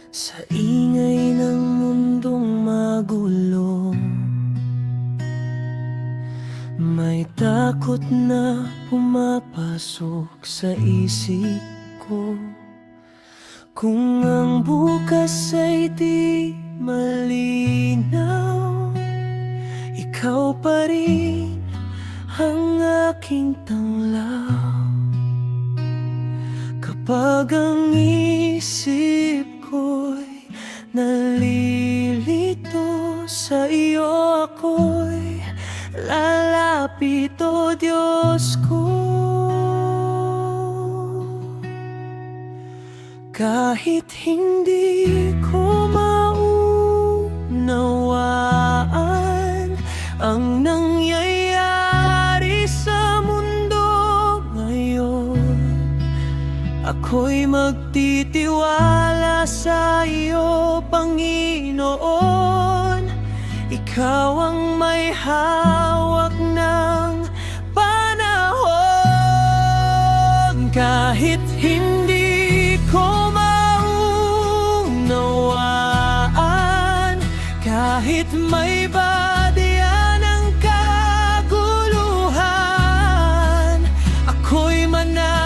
Sa ingay ng mundong magulo, may takot na pumapasok sa isip ko. Kung ang bukas ay di malinaw, ikaw pa rin ang aking tanglaw. Kapag ang isip ko'y nalilito, sa iyo ako'y lalapit, o Diyos ko. Kahit hindi ko maunawaan ang nangyayari sa mundo ngayon, ako'y magtitiwala sa iyo, Panginoon. Ikaw ang may hawak ng panahon. Kahit hindi ko maunawaan, kahit may badya ng kaguluhan, ako'y mananatili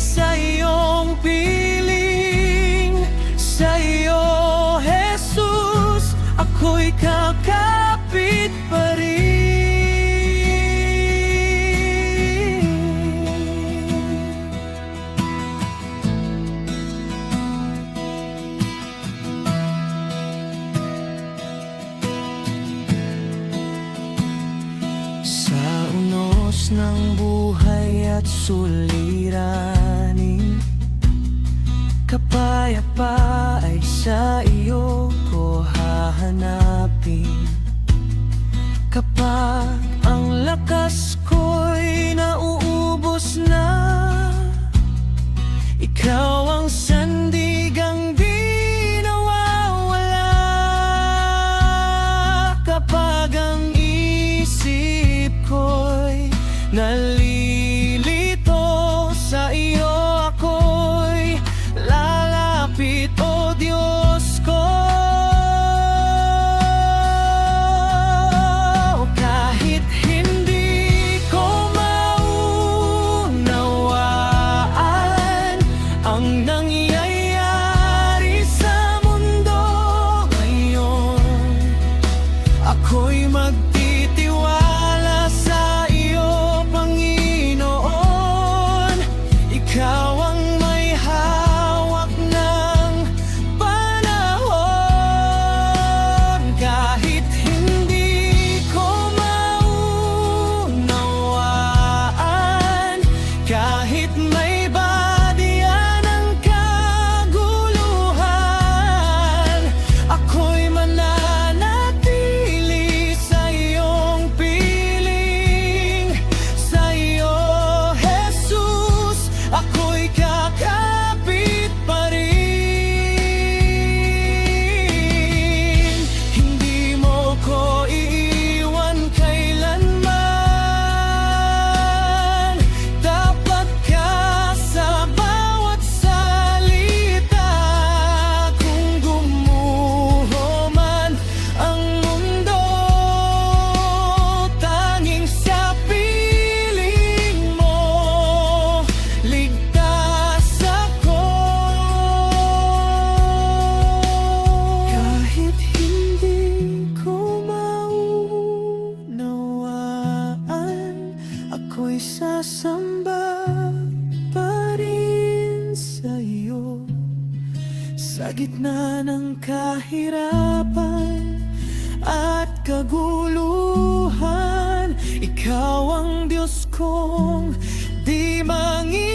sa iyong piling. Sa iyo, Jesus, ako'y kakapit pa rin. Sa unos ng buhay at suliranin, kapayapa ay sa iyo ko hahanapin. Kapag ang lakas ko'y nauubos na, ikaw ang sandigang di nawawala. Kapag ang isip ko'y nalilito, sa iyo ako'y lalapit, o Diyos ko. Kahit hindi ko maunawaan ang nangyayari sa mundo ngayon, ako'y magtitiwala sa iyo, Panginoon. Ikaw ang may hawak ng panahon. Kahit hindi ko maunawaan, kahit may badya ng kaguluhan, ako'y mananatili sa iyong piling. Sa iyo, Jesus, ako'y kakapit pa rin. Hindi mo ko iiwan kailanman. Tapat ka sa bawat salita. Kung gumuho man ang mundo, tanging sa piling mo ligtas ako. Kahit hindi ko maunawaan, ako'y sasamba pa rin sa iyo. Sa gitna ng kahirapan at kaguluhan, ikaw ang Diyos kong di mangialam.